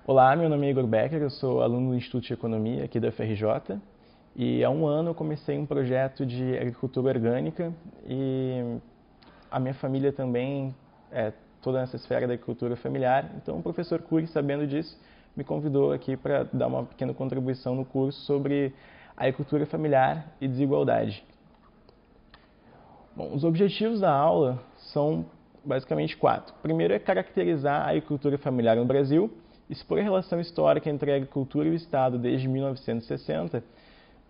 Olá, meu nome é Igor Becker, eu sou aluno do Instituto de Economia aqui da UFRJ e há um ano eu comecei um projeto de agricultura orgânica e a minha família também é toda nessa esfera da agricultura familiar, então o professor Cury, sabendo disso, me convidou aqui para dar uma pequena contribuição no curso sobre agricultura familiar e desigualdade. Bom, os objetivos da aula são basicamente 4. Primeiro é caracterizar a agricultura familiar no Brasil, expor a relação histórica entre a agricultura e o Estado desde 1960,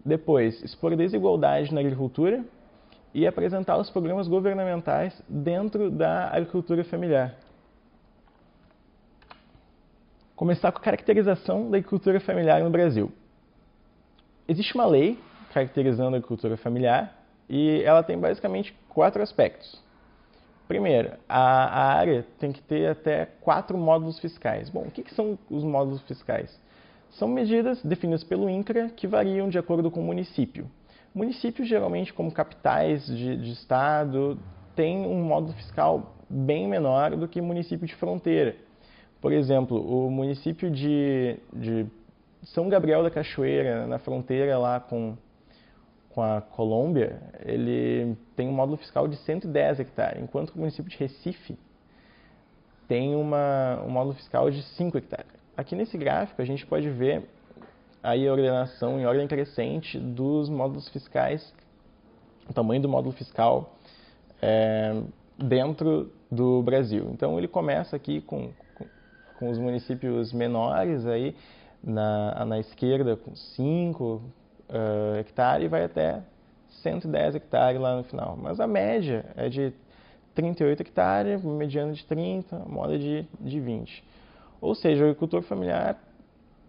depois expor a desigualdade na agricultura e apresentar os programas governamentais dentro da agricultura familiar. Começar com a caracterização da agricultura familiar no Brasil. Existe uma lei caracterizando a agricultura familiar e ela tem basicamente 4 aspectos. Primeiro, a área tem que ter até 4 módulos fiscais. Bom, o que são os módulos fiscais? São medidas definidas pelo INCRA que variam de acordo com o município. Municípios, geralmente, como capitais de estado, têm um módulo fiscal bem menor do que município de fronteira. Por exemplo, o município de São Gabriel da Cachoeira, na fronteira lá com a Colômbia, ele tem um módulo fiscal de 110 hectares, enquanto o município de Recife tem um módulo fiscal de 5 hectares. Aqui nesse gráfico a gente pode ver aí a ordenação em ordem crescente dos módulos fiscais, o tamanho do módulo fiscal dentro do Brasil. Então ele começa aqui com os municípios menores aí na esquerda com 5 hectare e vai até 110 hectares lá no final. Mas a média é de 38 hectares, mediana de 30, moda de 20. Ou seja, o agricultor familiar,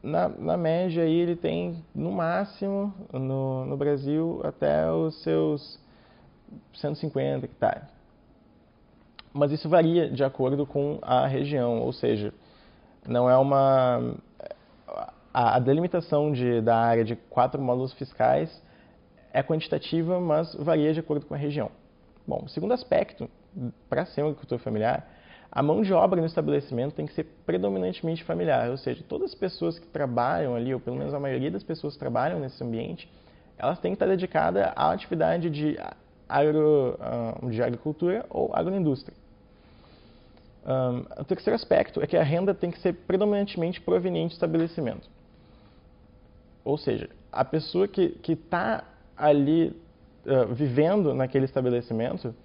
na média, aí, ele tem, no máximo, no Brasil, até os seus 150 hectares. Mas isso varia de acordo com a região, ou seja, não é uma... A delimitação da área de 4 módulos fiscais é quantitativa, mas varia de acordo com a região. Bom, o segundo aspecto, para ser um agricultor familiar, a mão de obra no estabelecimento tem que ser predominantemente familiar, ou seja, todas as pessoas que trabalham ali, ou pelo menos a maioria das pessoas que trabalham nesse ambiente, elas têm que estar dedicadas à atividade de agricultura ou agroindústria. O terceiro aspecto é que a renda tem que ser predominantemente proveniente do estabelecimento. Ou seja, a pessoa que está ali vivendo naquele estabelecimento,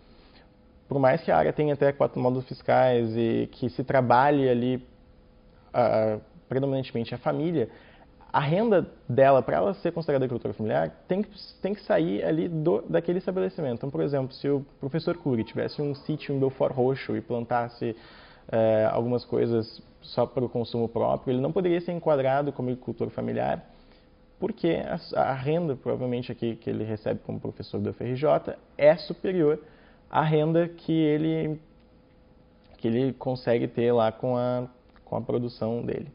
por mais que a área tenha até 4 módulos fiscais e que se trabalhe ali predominantemente a família, a renda dela, para ela ser considerada agricultura familiar, tem que sair ali daquele estabelecimento. Então, por exemplo, se o professor Cury tivesse um sítio em Belfort Roxo e plantasse algumas coisas só para o consumo próprio, ele não poderia ser enquadrado como agricultor familiar, porque a renda, provavelmente, aqui, que ele recebe como professor da UFRJ é superior à renda que ele consegue ter lá com a produção dele.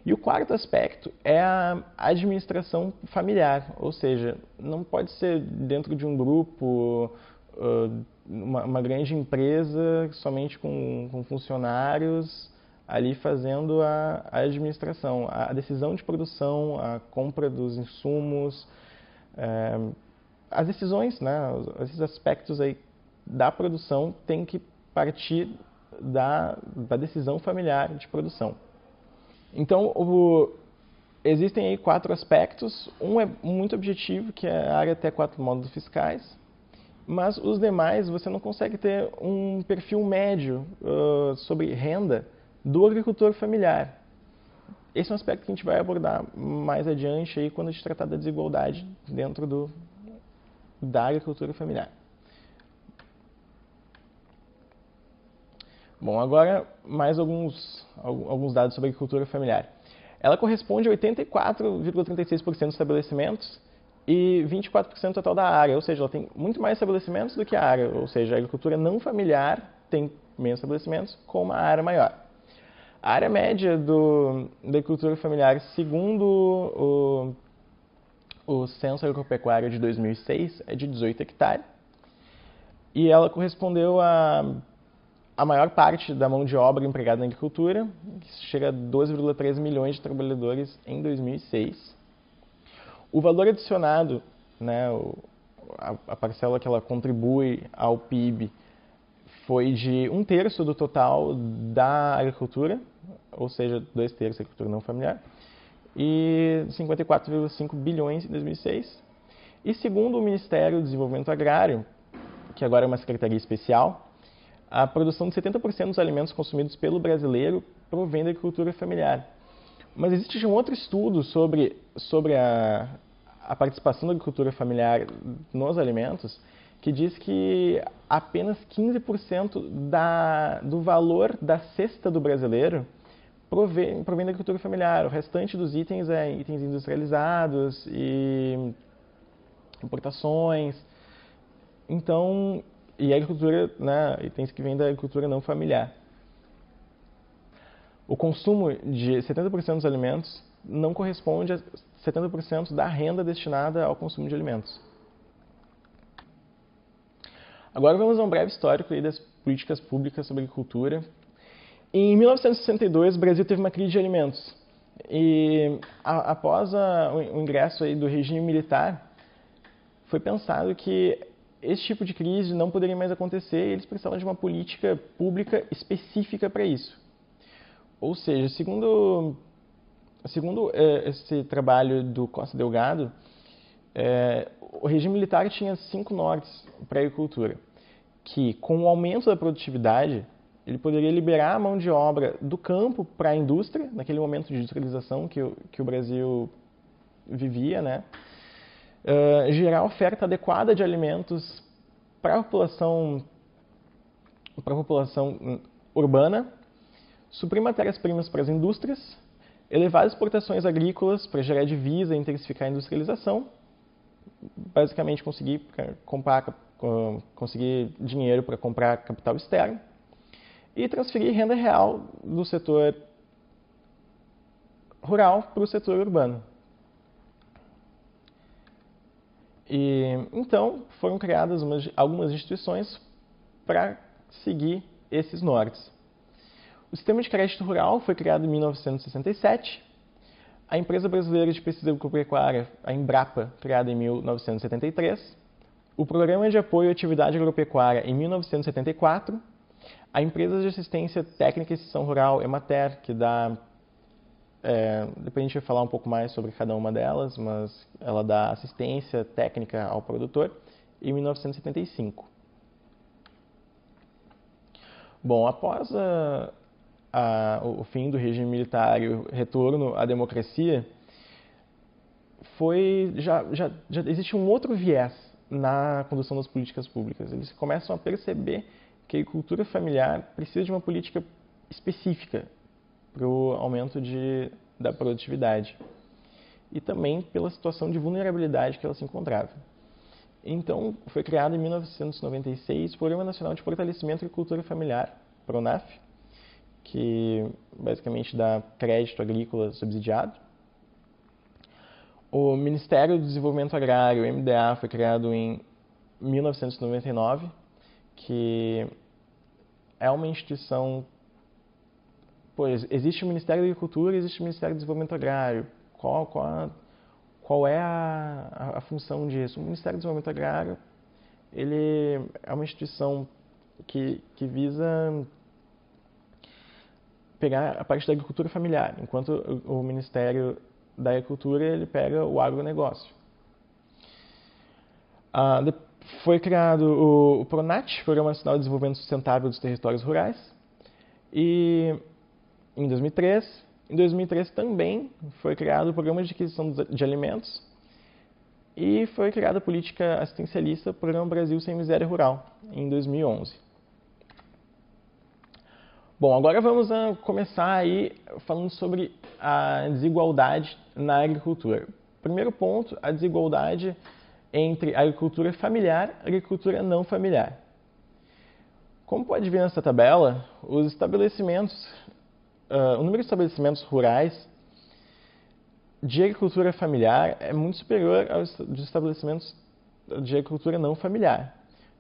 E o quarto aspecto é a administração familiar, ou seja, não pode ser dentro de um grupo, uma grande empresa somente com funcionários ali fazendo a administração, a decisão de produção, a compra dos insumos, as decisões, né, esses aspectos aí da produção têm que partir da decisão familiar de produção. Então, existem aí 4 aspectos. Um é muito objetivo, que é a área até 4 módulos fiscais, mas os demais você não consegue ter um perfil médio sobre renda do agricultor familiar. Esse é um aspecto que a gente vai abordar mais adiante aí quando a gente tratar da desigualdade dentro da agricultura familiar. Bom, agora mais alguns dados sobre a agricultura familiar. Ela corresponde a 84,36% dos estabelecimentos e 24% do total da área, ou seja, ela tem muito mais estabelecimentos do que a área, ou seja, a agricultura não familiar tem menos estabelecimentos com uma área maior. A área média da agricultura familiar, segundo o Censo Agropecuário de 2006, é de 18 hectares, e ela correspondeu a a maior parte da mão de obra empregada na agricultura, que chega a 12,3 milhões de trabalhadores em 2006. O valor adicionado, né, a parcela que ela contribui ao PIB, foi de 1/3 do total da agricultura, ou seja, 2/3 da agricultura não familiar, e 54,5 bilhões em 2006. E segundo o Ministério do Desenvolvimento Agrário, que agora é uma secretaria especial, a produção de 70% dos alimentos consumidos pelo brasileiro provém da agricultura familiar. Mas existe um outro estudo sobre a participação da agricultura familiar nos alimentos, que diz que apenas 15% do valor da cesta do brasileiro provém da agricultura familiar. O restante dos itens é itens industrializados e importações. Então, e a agricultura, né, itens que vêm da agricultura não familiar. O consumo de 70% dos alimentos não corresponde a 70% da renda destinada ao consumo de alimentos. Agora vamos a um breve histórico aí das políticas públicas sobre agricultura. Em 1962, o Brasil teve uma crise de alimentos. E após o ingresso aí do regime militar, foi pensado que esse tipo de crise não poderia mais acontecer e eles precisavam de uma política pública específica para isso. Ou seja, segundo esse trabalho do Costa Delgado, o regime militar tinha 5 nortes para a agricultura, que com o aumento da produtividade, ele poderia liberar a mão de obra do campo para a indústria, naquele momento de industrialização que o Brasil vivia, né? Gerar oferta adequada de alimentos para a população urbana, suprir matérias-primas para as indústrias, elevar as exportações agrícolas para gerar divisa e intensificar a industrialização, basicamente conseguir dinheiro para comprar capital externo e transferir renda real do setor rural para o setor urbano. E então foram criadas algumas instituições para seguir esses nortes. O Sistema de Crédito Rural foi criado em 1967, a Empresa Brasileira de Pesquisa Agropecuária, a Embrapa, criada em 1973, o Programa de Apoio à Atividade Agropecuária em 1974, a Empresa de Assistência Técnica e Extensão Rural, Emater, que dá... depois a gente vai falar um pouco mais sobre cada uma delas, mas ela dá assistência técnica ao produtor, em 1975. Bom, após o fim do regime militar e o retorno à democracia, já existe um outro viés na condução das políticas públicas. Eles começam a perceber que a agricultura familiar precisa de uma política específica para o aumento da produtividade e também pela situação de vulnerabilidade que ela se encontrava. Então, foi criado em 1996 o Programa Nacional de Fortalecimento da Agricultura Familiar, PRONAF, que basicamente dá crédito agrícola subsidiado. O Ministério do Desenvolvimento Agrário, o MDA, foi criado em 1999, que é uma instituição... Pois, existe o Ministério da Agricultura e existe o Ministério do Desenvolvimento Agrário. Qual é a função disso? O Ministério do Desenvolvimento Agrário, ele é uma instituição que visa pegar a parte da agricultura familiar, enquanto o Ministério da Agricultura ele pega o agronegócio. Foi criado o PRONAT, Programa Nacional de Desenvolvimento Sustentável dos Territórios Rurais, e em 2003. Em 2003 também foi criado o Programa de Aquisição de Alimentos e foi criada a política assistencialista, o Programa Brasil Sem Miséria Rural, em 2011. Bom, agora vamos começar aí falando sobre a desigualdade na agricultura. Primeiro ponto, a desigualdade entre a agricultura familiar e a agricultura não familiar. Como pode ver nessa tabela, o número de estabelecimentos rurais de agricultura familiar é muito superior aos de estabelecimentos de agricultura não familiar.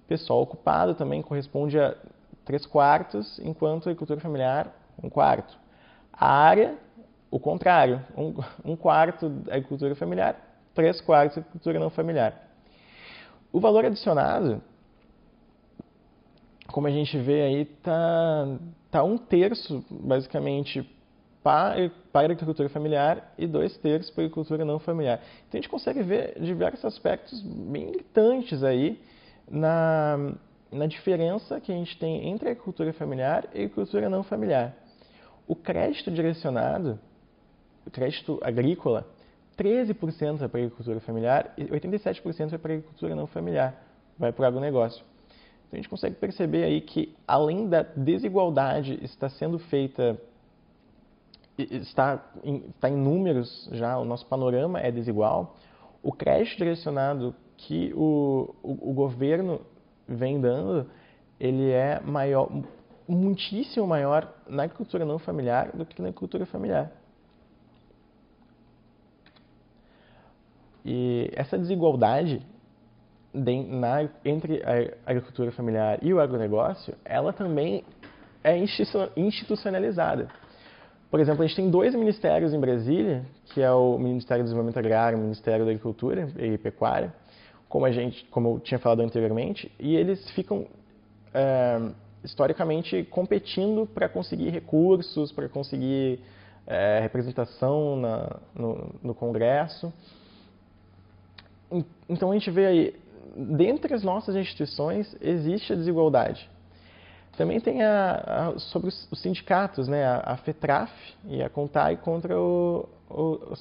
O pessoal ocupado também corresponde a 3/4, enquanto a agricultura familiar, 1/4. A área, o contrário, 1/4 da agricultura familiar, 3/4 da agricultura não familiar. O valor adicionado, como a gente vê aí, está 1/3, basicamente, para a agricultura familiar e 2/3 para a agricultura não familiar. Então a gente consegue ver diversos aspectos bem gritantes aí na diferença que a gente tem entre a agricultura familiar e a agricultura não familiar. O crédito direcionado, o crédito agrícola, 13% é para a agricultura familiar e 87% é para a agricultura não familiar, vai para o agronegócio. Então a gente consegue perceber aí que, além da desigualdade estar sendo feita, está em números já, o nosso panorama é desigual, o crédito direcionado que o governo vem dando, ele é maior, muitíssimo maior na agricultura não familiar do que na agricultura familiar. E essa desigualdade entre a agricultura familiar e o agronegócio, ela também é institucionalizada. Por exemplo, a gente tem 2 ministérios em Brasília, que é o Ministério do Desenvolvimento Agrário e o Ministério da Agricultura e Pecuária, como eu tinha falado anteriormente, e eles ficam historicamente competindo para conseguir recursos, para conseguir representação no Congresso. Então a gente vê aí, dentre as nossas instituições, existe a desigualdade. Também tem sobre os sindicatos, né? A FETRAF e a CONTAG contra o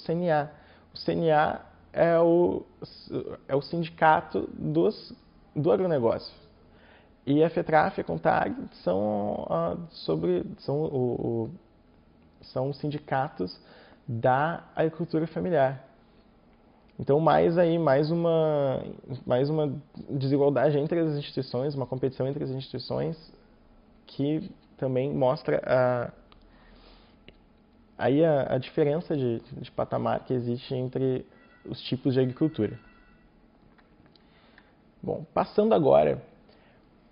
CNA. O CNA é o sindicato do agronegócio. E a FETRAF e a CONTAG são sindicatos da agricultura familiar. Então, mais uma desigualdade entre as instituições, uma competição entre as instituições, que também mostra a diferença de patamar que existe entre os tipos de agricultura. Bom, passando agora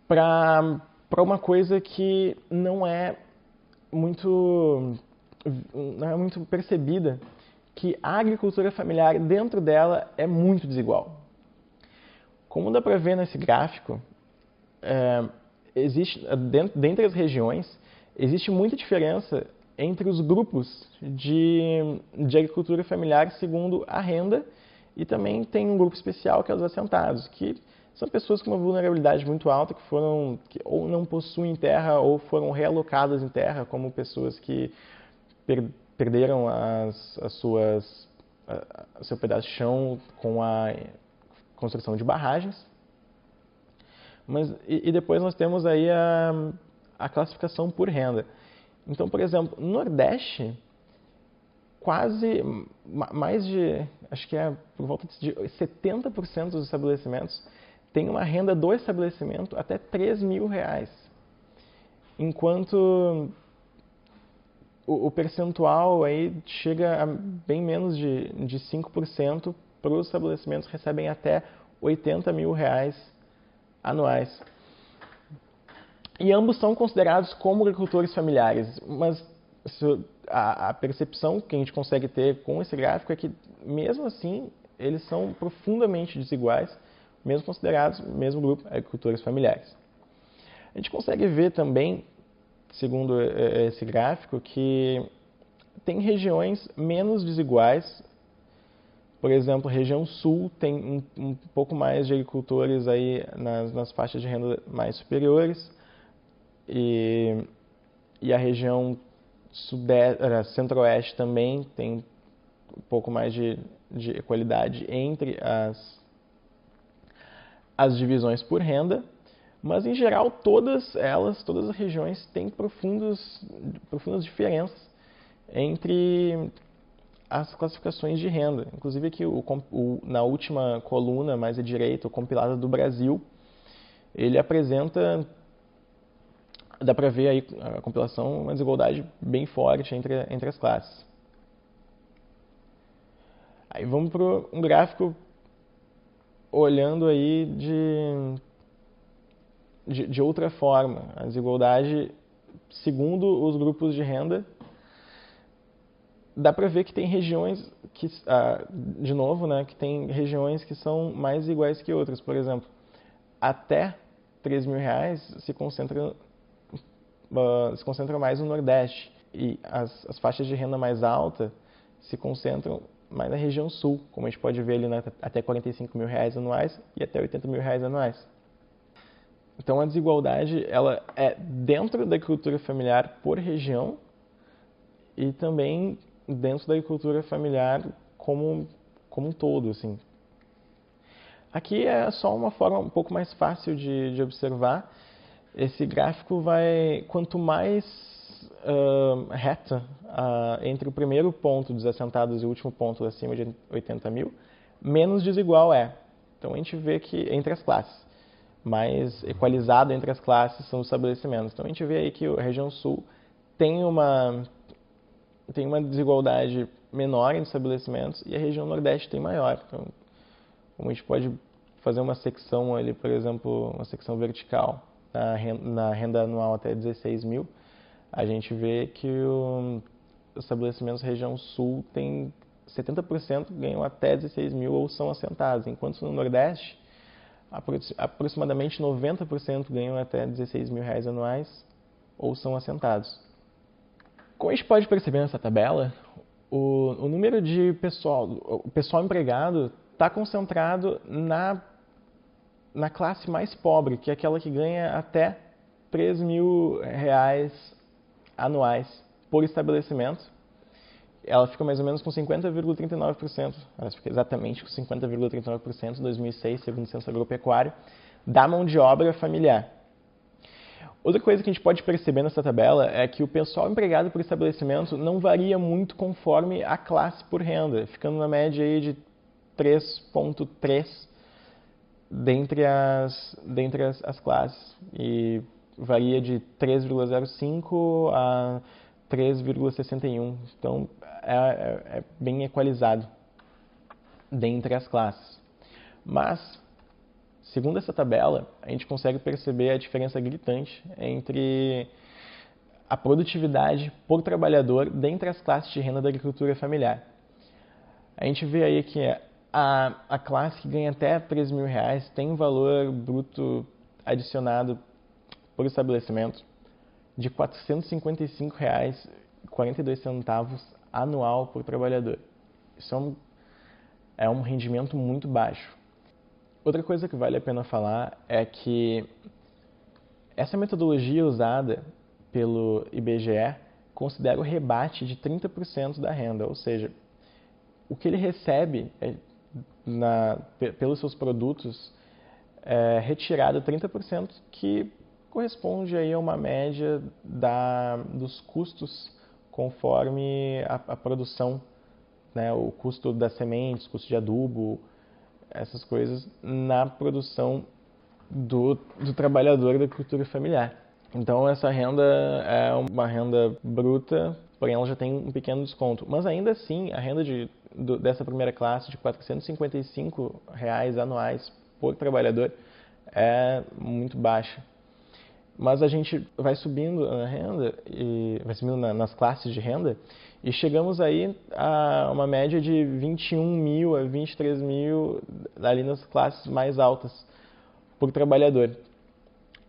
para uma coisa que não é muito percebida, que a agricultura familiar, dentro dela, é muito desigual. Como dá para ver nesse gráfico, dentre as regiões, existe muita diferença entre os grupos de agricultura familiar segundo a renda, e também tem um grupo especial que é os assentados, que são pessoas com uma vulnerabilidade muito alta, que ou não possuem terra ou foram realocadas em terra, como pessoas que perderam seu pedaço de chão com a construção de barragens. E depois nós temos aí a classificação por renda. Então, por exemplo, no Nordeste, acho que é por volta de 70% dos estabelecimentos tem uma renda do estabelecimento até R$3.000, enquanto o percentual aí chega a bem menos de 5% para os estabelecimentos que recebem até R$80.000 anuais. E ambos são considerados como agricultores familiares, mas a percepção que a gente consegue ter com esse gráfico é que, mesmo assim, eles são profundamente desiguais, mesmo considerados mesmo grupo agricultores familiares. A gente consegue ver também, segundo esse gráfico, que tem regiões menos desiguais. Por exemplo, a região sul tem um pouco mais de agricultores aí nas faixas de renda mais superiores, e a região centro-oeste também tem um pouco mais de equalidade entre as divisões por renda, mas em geral todas as regiões têm profundas diferenças entre as classificações de renda. Inclusive aqui na última coluna mais à direita, o compilado do Brasil, ele apresenta, dá para ver aí a compilação, uma desigualdade bem forte entre as classes. Aí vamos para um gráfico olhando aí de outra forma. A desigualdade, segundo os grupos de renda, dá para ver que tem regiões que, de novo, né, que tem regiões que são mais iguais que outras. Por exemplo, até R$3.000 se concentra mais no Nordeste, e as faixas de renda mais alta se concentram mais na região Sul, como a gente pode ver ali até R$45.000 anuais e até R$80.000 anuais. Então a desigualdade ela é dentro da agricultura familiar por região e também dentro da agricultura familiar como um todo, assim. Aqui é só uma forma um pouco mais fácil de observar. Esse gráfico vai, quanto mais reta entre o primeiro ponto dos assentados e o último ponto acima de 80 mil, menos desigual é. Então a gente vê que entre as classes, mais equalizado entre as classes são os estabelecimentos. Então a gente vê aí que a região sul tem uma desigualdade menor em estabelecimentos e a região nordeste tem maior. Então, como a gente pode fazer uma secção ali, por exemplo, uma secção vertical na renda anual até 16 mil, a gente vê que os estabelecimentos da região sul tem 70% ganham até 16 mil ou são assentados, enquanto no Nordeste, aproximadamente 90% ganham até 16 mil reais anuais ou são assentados. Como a gente pode perceber nessa tabela, o número de o pessoal empregado está concentrado na classe mais pobre, que é aquela que ganha até 3 mil reais anuais por estabelecimento. Ela fica mais ou menos com 50,39%, ela fica exatamente com 50,39% em 2006, segundo o Censo Agropecuário, da mão de obra familiar. Outra coisa que a gente pode perceber nessa tabela é que o pessoal empregado por estabelecimento não varia muito conforme a classe por renda, ficando na média aí de 3,3 dentre as classes, e varia de 3,05 a 3,61. Então, é bem equalizado dentre as classes. Mas, segundo essa tabela, a gente consegue perceber a diferença gritante entre a produtividade por trabalhador dentre as classes de renda da agricultura familiar. A gente vê aí que a classe que ganha até 3 mil reais tem um valor bruto adicionado por estabelecimento de R$ 455,42 anual por trabalhador. Isso é um rendimento muito baixo. Outra coisa que vale a pena falar é que essa metodologia usada pelo IBGE considera o rebate de 30% da renda, ou seja, o que ele recebe pelos seus produtos é retirado 30%, que corresponde aí a uma média dos custos conforme a produção, né, o custo das sementes, custo de adubo, essas coisas na produção do trabalhador da agricultura familiar. Então essa renda é uma renda bruta, porém ela já tem um pequeno desconto. Mas ainda assim, a renda dessa primeira classe de R$ 455 anuais por trabalhador é muito baixa. Mas a gente vai subindo na renda, vai subindo nas classes de renda, e chegamos aí a uma média de 21 mil a 23 mil ali nas classes mais altas por trabalhador.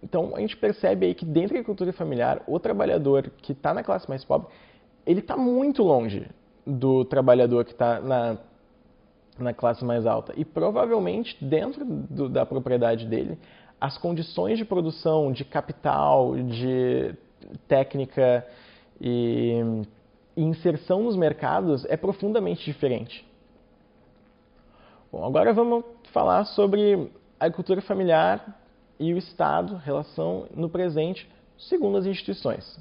Então a gente percebe aí que dentro da agricultura familiar, o trabalhador que está na classe mais pobre, ele está muito longe do trabalhador que está na classe mais alta. E provavelmente dentro da propriedade dele, as condições de produção, de capital, de técnica e inserção nos mercados é profundamente diferente. Bom, agora vamos falar sobre a agricultura familiar e o Estado, relação no presente, segundo as instituições.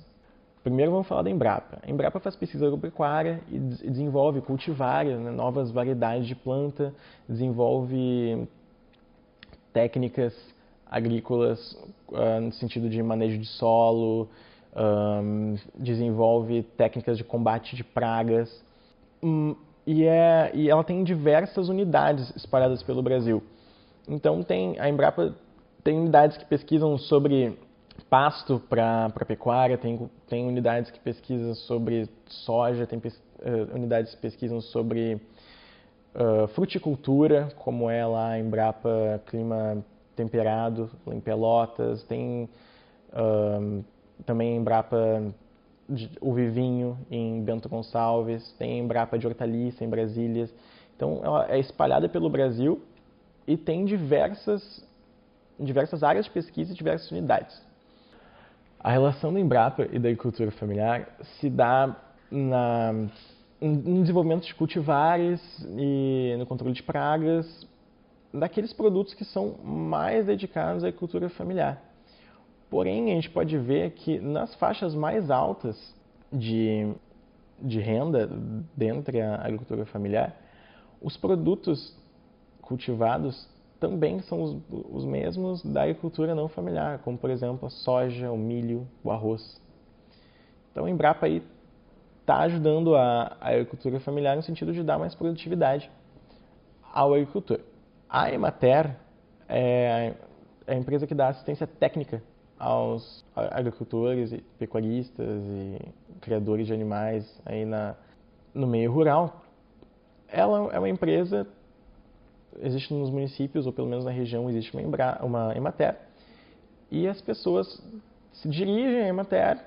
Primeiro vamos falar da Embrapa. A Embrapa faz pesquisa agropecuária e desenvolve cultivares, né, novas variedades de planta, desenvolve técnicas agrícolas no sentido de manejo de solo, desenvolve técnicas de combate de pragas e ela tem diversas unidades espalhadas pelo Brasil. Então a Embrapa Tem unidades que pesquisam sobre pasto para pecuária, tem unidades que pesquisam sobre soja, tem unidades que pesquisam sobre fruticultura, como é lá em Embrapa Clima Temperado, em Pelotas, tem também Embrapa de uva e vinho em Bento Gonçalves, tem Embrapa de hortaliça em Brasília. Então ela é espalhada pelo Brasil e tem diversas áreas de pesquisa e diversas unidades. A relação da Embrapa e da agricultura familiar se dá no desenvolvimento de cultivares e no controle de pragas, daqueles produtos que são mais dedicados à agricultura familiar. Porém, a gente pode ver que nas faixas mais altas de renda dentro da agricultura familiar, os produtos cultivados também são os mesmos da agricultura não familiar, como por exemplo a soja, o milho, o arroz. Então a Embrapa aí está ajudando a agricultura familiar no sentido de dar mais produtividade ao agricultor. A Emater é a empresa que dá assistência técnica aos agricultores, pecuaristas e criadores de animais aí no meio rural. Ela é uma empresa, existe nos municípios, ou pelo menos na região, existe uma Emater, e as pessoas se dirigem à Emater,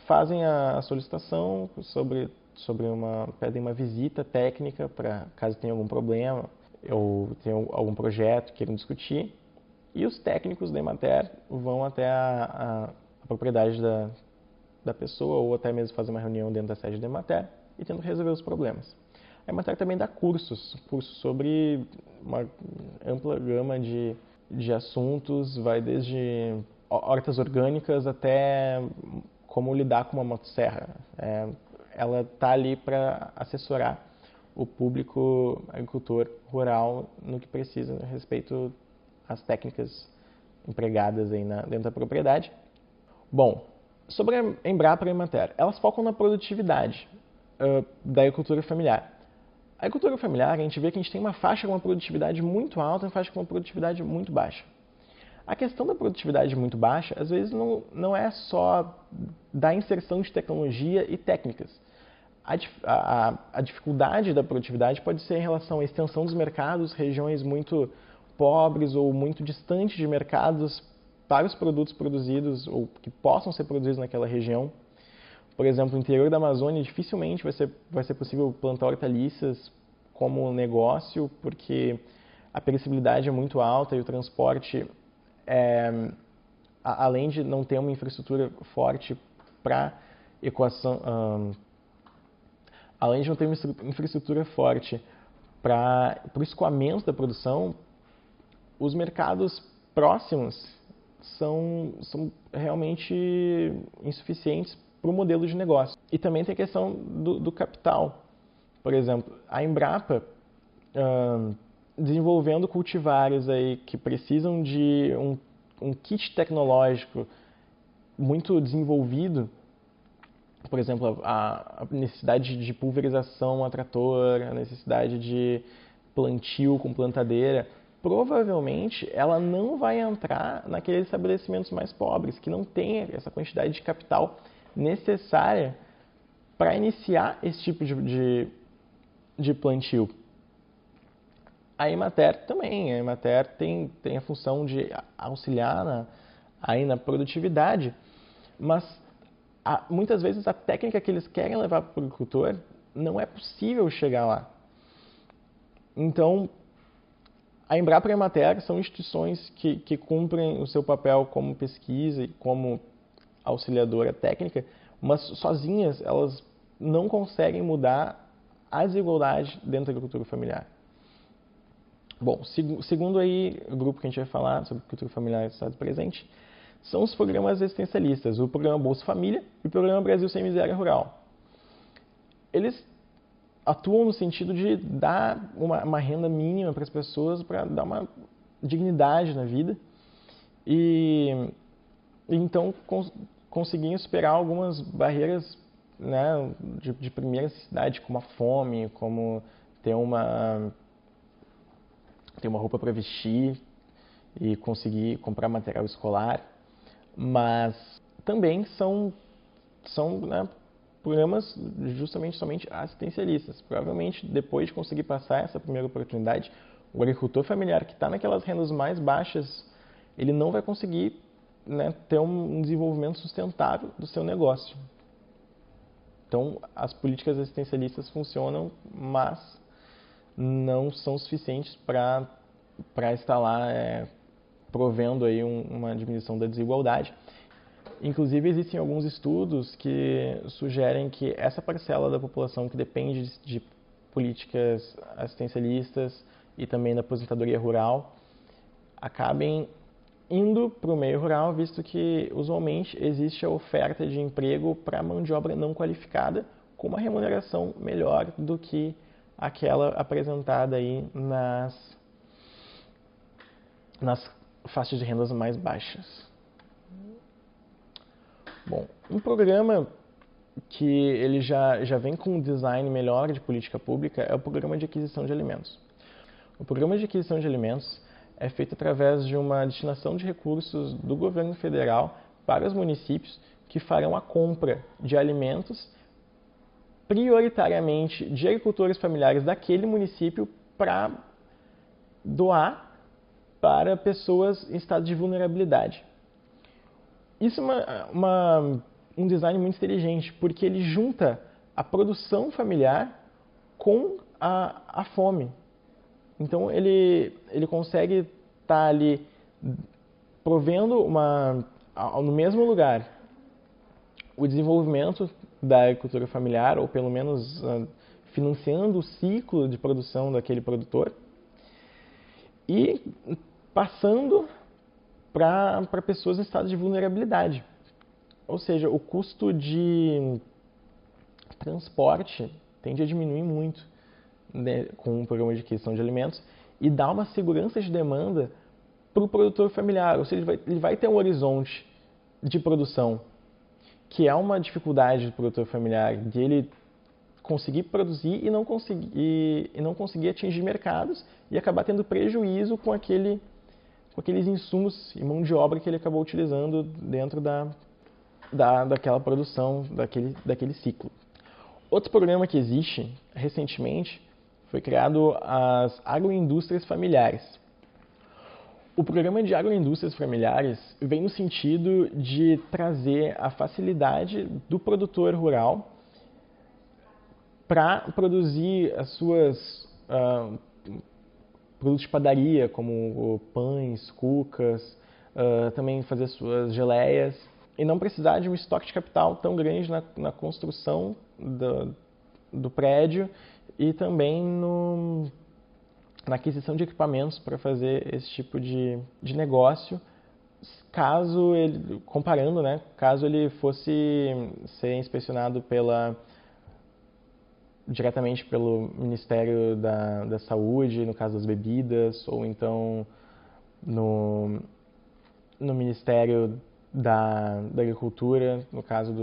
fazem a solicitação pedem uma visita técnica para caso tenha algum problema ou tenha algum projeto queiram discutir, e os técnicos da Emater vão até a propriedade da pessoa ou até mesmo fazer uma reunião dentro da sede da Emater e tentam resolver os problemas. A Emater também dá cursos sobre uma ampla gama de assuntos, vai desde hortas orgânicas até como lidar com uma motosserra. Ela está ali para assessorar o público agricultor rural no que precisa a respeito às técnicas empregadas aí dentro da propriedade. Bom, sobre a Embrapa e a Emater, elas focam na produtividade da agricultura familiar. A agricultura familiar, a gente vê que a gente tem uma faixa com uma produtividade muito alta e uma faixa com uma produtividade muito baixa. A questão da produtividade muito baixa, às vezes, não é só da inserção de tecnologia e técnicas. A dificuldade da produtividade pode ser em relação à extensão dos mercados, regiões muito pobres ou muito distantes de mercados para os produtos produzidos ou que possam ser produzidos naquela região. Por exemplo, no interior da Amazônia, dificilmente vai ser possível plantar hortaliças como negócio, porque a perecibilidade é muito alta e o transporte, além de não ter uma infraestrutura forte para equação, além de não ter uma infraestrutura forte para o escoamento da produção, os mercados próximos são realmente insuficientes para o modelo de negócio. E também tem a questão do capital. Por exemplo, a Embrapa, desenvolvendo cultivares aí que precisam de um kit tecnológico muito desenvolvido, por exemplo, a necessidade de pulverização a trator, a necessidade de plantio com plantadeira, provavelmente ela não vai entrar naqueles estabelecimentos mais pobres, que não têm essa quantidade de capital necessária para iniciar esse tipo de plantio. A Emater também, a Emater tem a função de auxiliar aí na produtividade, mas muitas vezes a técnica que eles querem levar para o agricultor não é possível chegar lá. Então, a Embrapa e a Emater são instituições que cumprem o seu papel como pesquisa e como auxiliadora técnica, mas sozinhas elas não conseguem mudar a desigualdade dentro da agricultura familiar. Bom, segundo aí o grupo que a gente vai falar sobre agricultura familiar e Estado presente, são os programas assistencialistas, o programa Bolsa Família e o programa Brasil Sem Miséria Rural. Eles atuam no sentido de dar uma renda mínima para as pessoas, para dar uma dignidade na vida e então conseguiam superar algumas barreiras, né, de primeira necessidade, como a fome, como ter uma roupa para vestir. e conseguir comprar material escolar, mas também são né, programas justamente somente assistencialistas. Provavelmente, depois de conseguir passar essa primeira oportunidade, o agricultor familiar que está naquelas rendas mais baixas, ele não vai conseguir, né, ter um desenvolvimento sustentável do seu negócio. Então, as políticas assistencialistas funcionam, mas não são suficientes para estar lá provendo aí uma diminuição da desigualdade. Inclusive, existem alguns estudos que sugerem que essa parcela da população que depende de políticas assistencialistas e também da aposentadoria rural acabem indo para o meio rural, visto que usualmente existe a oferta de emprego para mão de obra não qualificada com uma remuneração melhor do que aquela apresentada aí nas faixas de rendas mais baixas. Bom, um programa que ele já vem com um design melhor de política pública é o Programa de Aquisição de Alimentos. O Programa de Aquisição de Alimentos é feito através de uma destinação de recursos do governo federal para os municípios que farão a compra de alimentos prioritariamente de agricultores familiares daquele município para doar para pessoas em estado de vulnerabilidade. Isso é um design muito inteligente, porque ele junta a produção familiar com a fome. Então, ele consegue estar ali provendo no mesmo lugar o desenvolvimento da agricultura familiar, ou pelo menos financiando o ciclo de produção daquele produtor, e passando para pessoas em estado de vulnerabilidade. Ou seja, o custo de transporte tende a diminuir muito, né, com o programa de aquisição de alimentos, e dá uma segurança de demanda para o produtor familiar. Ou seja, ele vai ter um horizonte de produção, que é uma dificuldade do produtor familiar, de ele conseguir produzir e não conseguir atingir mercados e acabar tendo prejuízo com aqueles insumos e mão de obra que ele acabou utilizando dentro daquela produção, daquele ciclo. Outro programa que existe recentemente foi criado as agroindústrias familiares. O programa de agroindústrias familiares vem no sentido de trazer a facilidade do produtor rural para produzir as suas produtos de padaria, como pães, cucas, também fazer suas geleias, e não precisar de um estoque de capital tão grande na construção do prédio e também na aquisição de equipamentos para fazer esse tipo de negócio, comparando, né, caso ele fosse ser inspecionado diretamente pelo Ministério da Saúde, no caso das bebidas, ou então no Ministério da Agricultura, no caso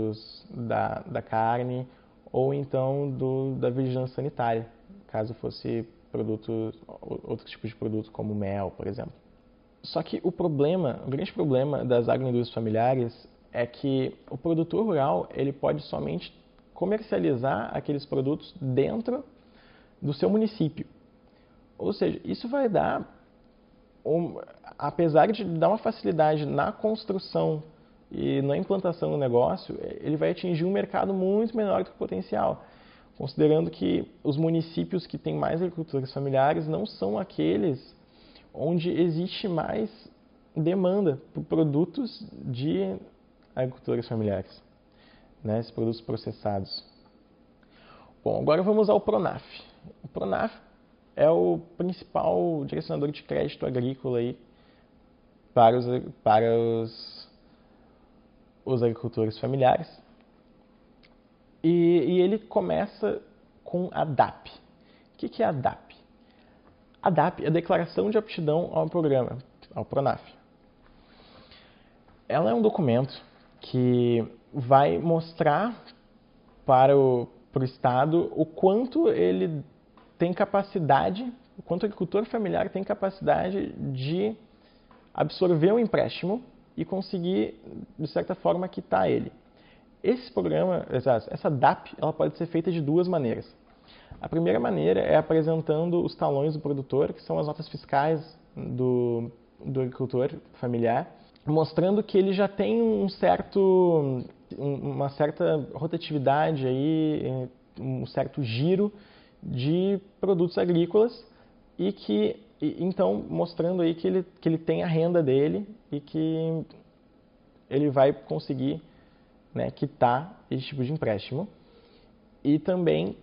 da carne, ou então da vigilância sanitária, caso fosse outro tipo de produto como mel, por exemplo. Só que o grande problema das agroindústrias familiares é que o produtor rural ele pode somente comercializar aqueles produtos dentro do seu município. Ou seja, isso vai dar, apesar de dar uma facilidade na construção e na implantação do negócio, ele vai atingir um mercado muito menor do que o potencial, considerando que os municípios que têm mais agricultores familiares não são aqueles onde existe mais demanda por produtos de agricultores familiares, né, esses produtos processados. Bom, agora vamos ao PRONAF. O PRONAF é o principal direcionador de crédito agrícola aí para os agricultores familiares. E ele começa com a DAP. O que é a DAP? A DAP é a Declaração de Aptidão ao Programa, ao PRONAF. Ela é um documento que vai mostrar para o Estado o quanto ele tem capacidade, o quanto o agricultor familiar tem capacidade de absorver o empréstimo e conseguir, de certa forma, quitar ele. Esse programa, essa DAP, ela pode ser feita de duas maneiras. A primeira maneira é apresentando os talões do produtor, que são as notas fiscais do agricultor familiar, mostrando que ele já tem uma certa rotatividade aí, um certo giro de produtos agrícolas então mostrando aí que ele tem a renda dele e que ele vai conseguir, né, quitar esse tipo de empréstimo. E também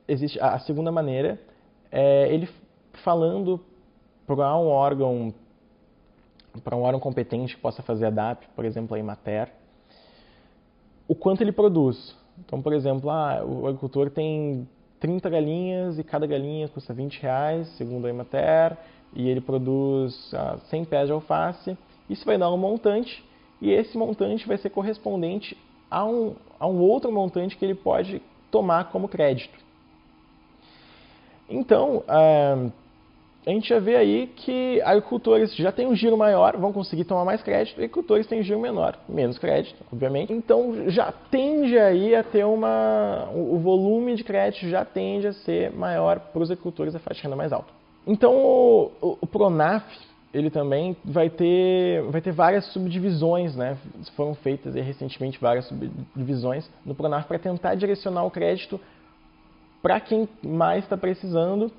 existe a segunda maneira, é ele falando para um órgão competente que possa fazer a DAP, por exemplo, a Emater, o quanto ele produz. Então, por exemplo, o agricultor tem 30 galinhas e cada galinha custa R$20, segundo a Emater, e ele produz 100 pés de alface. Isso vai dar um montante, e esse montante vai ser correspondente a um outro montante que ele pode tomar como crédito. Então, a gente já vê aí que agricultores já têm um giro maior, vão conseguir tomar mais crédito, e agricultores têm um giro menor, menos crédito, obviamente. Então já tende aí a ter o volume de crédito já tende a ser maior para os agricultores da faixa de renda mais alta. Então o Pronaf, ele também vai ter várias subdivisões, né? Foram feitas recentemente várias subdivisões no Pronaf para tentar direcionar o crédito para quem mais está precisando,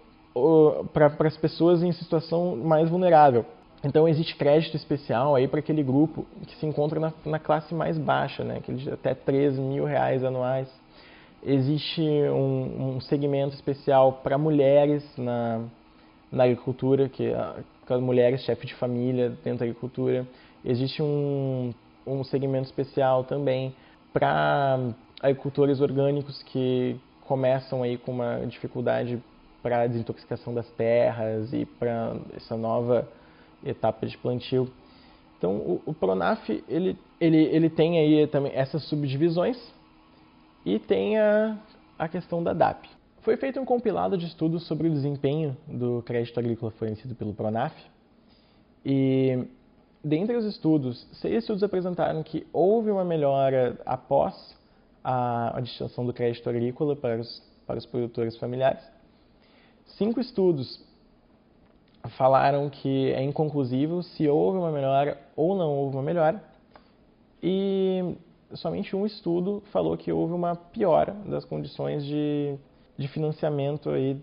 para as pessoas em situação mais vulnerável. Então existe crédito especial aí para aquele grupo que se encontra na classe mais baixa, né, aquele até R$13.000 anuais. Existe um segmento especial para mulheres na agricultura, que as mulheres chefes de família dentro da agricultura. Existe um segmento especial também para agricultores orgânicos que começam aí com uma dificuldade para a desintoxicação das terras e para essa nova etapa de plantio. Então, o Pronaf ele tem aí também essas subdivisões e tem a questão da DAP. Foi feito um compilado de estudos sobre o desempenho do crédito agrícola fornecido pelo Pronaf e, dentre os estudos, 6 estudos apresentaram que houve uma melhora após a destinação do crédito agrícola para os produtores familiares. 5 estudos falaram que é inconclusivo se houve uma melhora ou não houve uma melhora, e somente um estudo falou que houve uma piora das condições de financiamento aí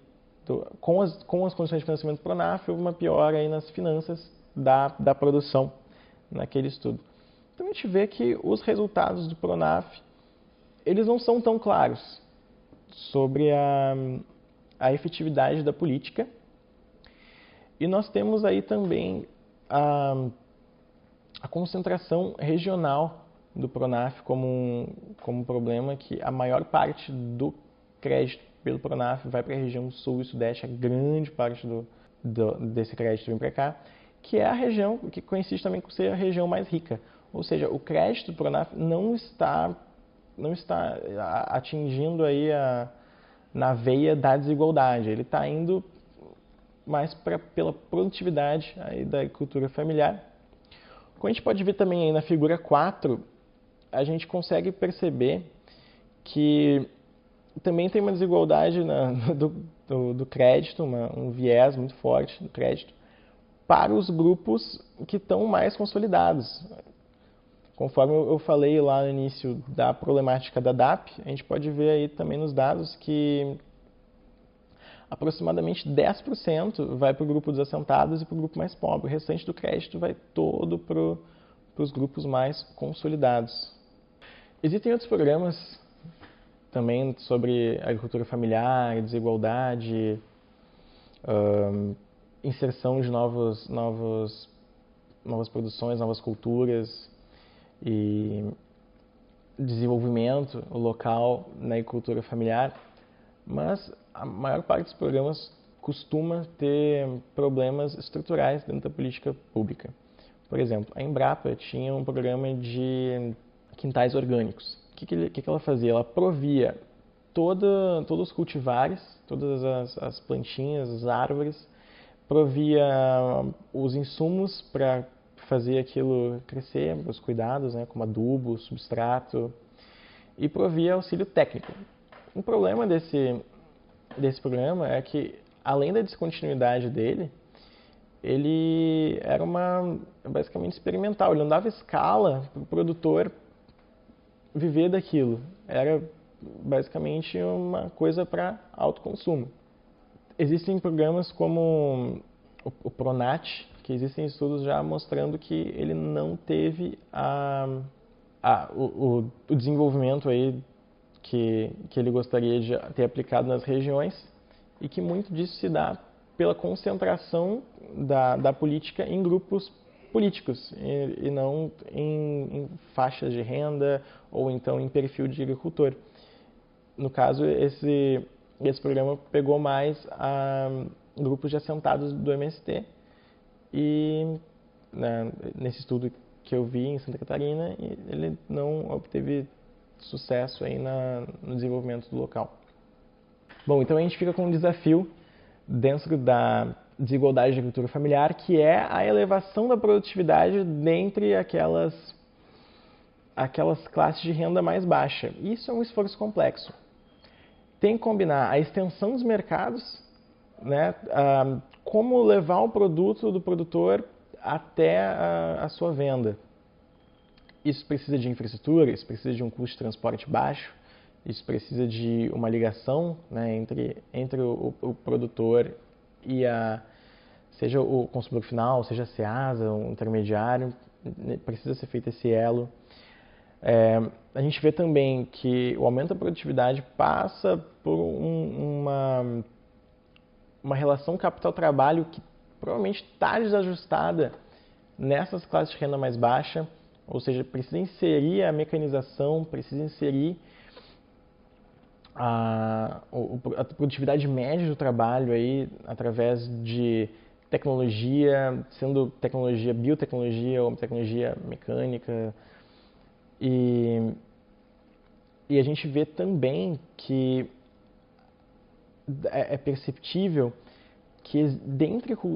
com as condições de financiamento do Pronaf, houve uma piora aí nas finanças da produção naquele estudo. Então a gente vê que os resultados do Pronaf eles não são tão claros sobre a efetividade da política. E nós temos aí também a concentração regional do Pronaf como um problema, que a maior parte do crédito pelo Pronaf vai para a região sul e sudeste, a grande parte desse crédito vem para cá, que é a região que coincide também com ser a região mais rica. Ou seja, o crédito do Pronaf não está atingindo aí na veia da desigualdade, ele está indo mais pela produtividade aí da agricultura familiar. Como a gente pode ver também aí na figura 4, a gente consegue perceber que também tem uma desigualdade do crédito, um viés muito forte do crédito, para os grupos que estão mais consolidados. Conforme eu falei lá no início da problemática da DAP, a gente pode ver aí também nos dados que aproximadamente 10% vai para o grupo dos assentados e para o grupo mais pobre. O restante do crédito vai todo para os grupos mais consolidados. Existem outros programas também sobre agricultura familiar, desigualdade, inserção de novas produções, novas culturas e desenvolvimento local na agricultura familiar, mas a maior parte dos programas costuma ter problemas estruturais dentro da política pública. Por exemplo, a Embrapa tinha um programa de quintais orgânicos. O que ela fazia? Ela provia todos os cultivares, todas as plantinhas, as árvores, provia os insumos para fazer aquilo crescer, os cuidados, né, como adubo, substrato, e provia auxílio técnico. Um problema desse programa é que, além da descontinuidade dele, ele era basicamente experimental, ele não dava escala para o produtor viver daquilo. Era basicamente uma coisa para autoconsumo. Existem programas como o Pronat, que existem estudos já mostrando que ele não teve o desenvolvimento aí que ele gostaria de ter aplicado nas regiões, e que muito disso se dá pela concentração da política em grupos políticos e não em faixas de renda ou então em perfil de agricultor. No caso, esse programa pegou mais grupos de assentados do MST e, né, nesse estudo que eu vi em Santa Catarina, ele não obteve sucesso aí no desenvolvimento do local. Bom, então a gente fica com um desafio dentro da desigualdade de agricultura familiar, que é a elevação da produtividade dentre aquelas classes de renda mais baixa. Isso é um esforço complexo. Tem que combinar a extensão dos mercados, né, como levar o produto do produtor até a sua venda. Isso precisa de infraestrutura, isso precisa de um custo de transporte baixo, isso precisa de uma ligação, né, entre o produtor e seja o consumidor final, seja a Ceasa, um intermediário, precisa ser feito esse elo. A gente vê também que o aumento da produtividade passa por uma relação capital-trabalho que provavelmente está desajustada nessas classes de renda mais baixa, ou seja, precisa inserir a mecanização, precisa inserir a produtividade média do trabalho aí através de tecnologia, sendo tecnologia, biotecnologia ou tecnologia mecânica. E a gente vê também que é perceptível que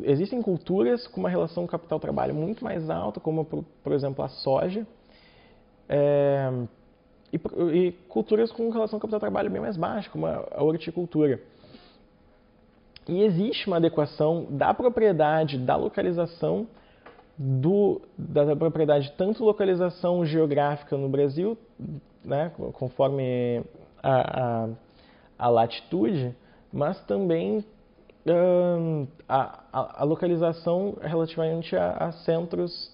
existem culturas com uma relação capital-trabalho muito mais alta, como, por exemplo, a soja, e culturas com relação capital-trabalho bem mais baixa, como a horticultura. E existe uma adequação da propriedade, da localização, da propriedade, tanto localização geográfica no Brasil, né, conforme a latitude, mas também a localização relativamente a centros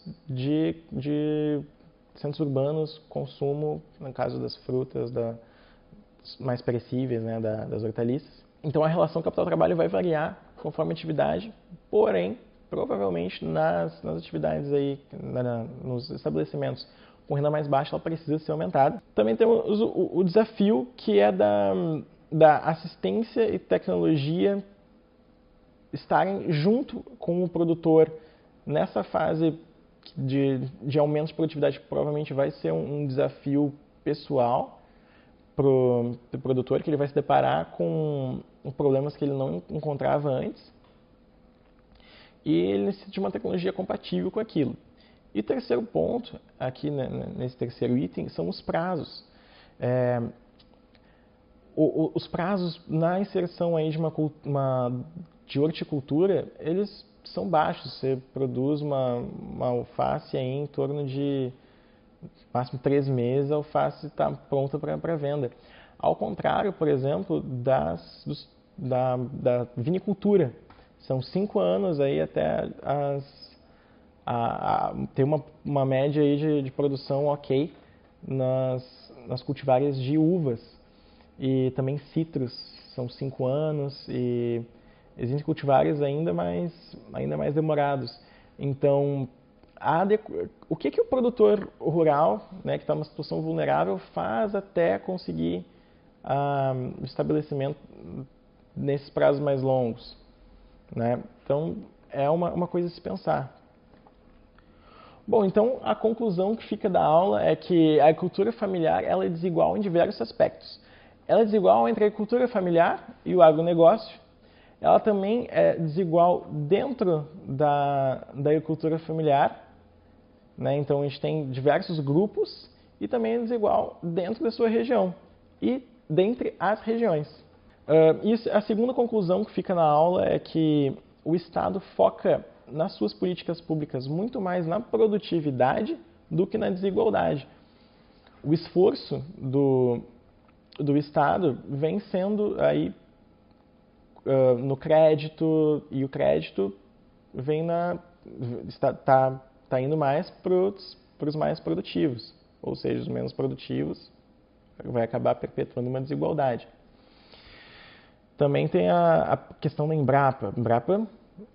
centros urbanos, consumo, no caso das frutas, mais perecíveis, né, das hortaliças. Então a relação capital-trabalho vai variar conforme a atividade, porém, provavelmente nas atividades aí, nos estabelecimentos com renda mais baixa, ela precisa ser aumentada. Também temos o desafio que é da assistência e tecnologia estarem junto com o produtor nessa fase de aumento de produtividade, que provavelmente vai ser um desafio pessoal para o produtor, que ele vai se deparar com problemas que ele não encontrava antes, e ele necessita de uma tecnologia compatível com aquilo. E o terceiro ponto, aqui nesse terceiro item, são os prazos. Os prazos na inserção aí de horticultura, eles são baixos. Você produz uma alface aí em torno de máximo 3 meses, a alface está pronta para venda. Ao contrário, por exemplo, da vinicultura. São 5 anos aí até ter uma média aí de produção ok nas cultivares de uvas. E também citros, são 5 anos, e existem cultivares ainda mais demorados. Então, o que o produtor rural, né, que está numa situação vulnerável, faz até conseguir o estabelecimento nesses prazos mais longos, né? Então, é uma coisa a se pensar. Bom, então a conclusão que fica da aula é que a agricultura familiar ela é desigual em diversos aspectos. Ela é desigual entre a agricultura familiar e o agronegócio. ela também é desigual dentro da agricultura familiar, né? Então a gente tem diversos grupos e também é desigual dentro da sua região e dentre as regiões. E a segunda conclusão que fica na aula é que o Estado foca nas suas políticas públicas muito mais na produtividade do que na desigualdade. O esforço do Estado vem sendo aí no crédito, e o crédito vem está indo mais para os mais produtivos, ou seja, os menos produtivos vai acabar perpetuando uma desigualdade. Também tem a questão da Embrapa. Embrapa,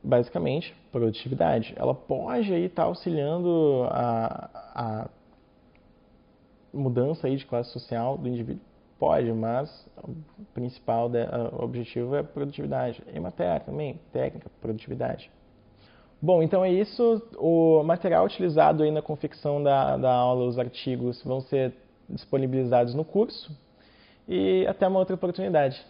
basicamente, produtividade. Ela pode aí estar auxiliando a mudança aí de classe social do indivíduo. Pode, mas o principal objetivo é produtividade. Emater também, técnica, produtividade. Bom, então é isso. O material utilizado aí na confecção da aula, os artigos, vão ser disponibilizados no curso. E até uma outra oportunidade.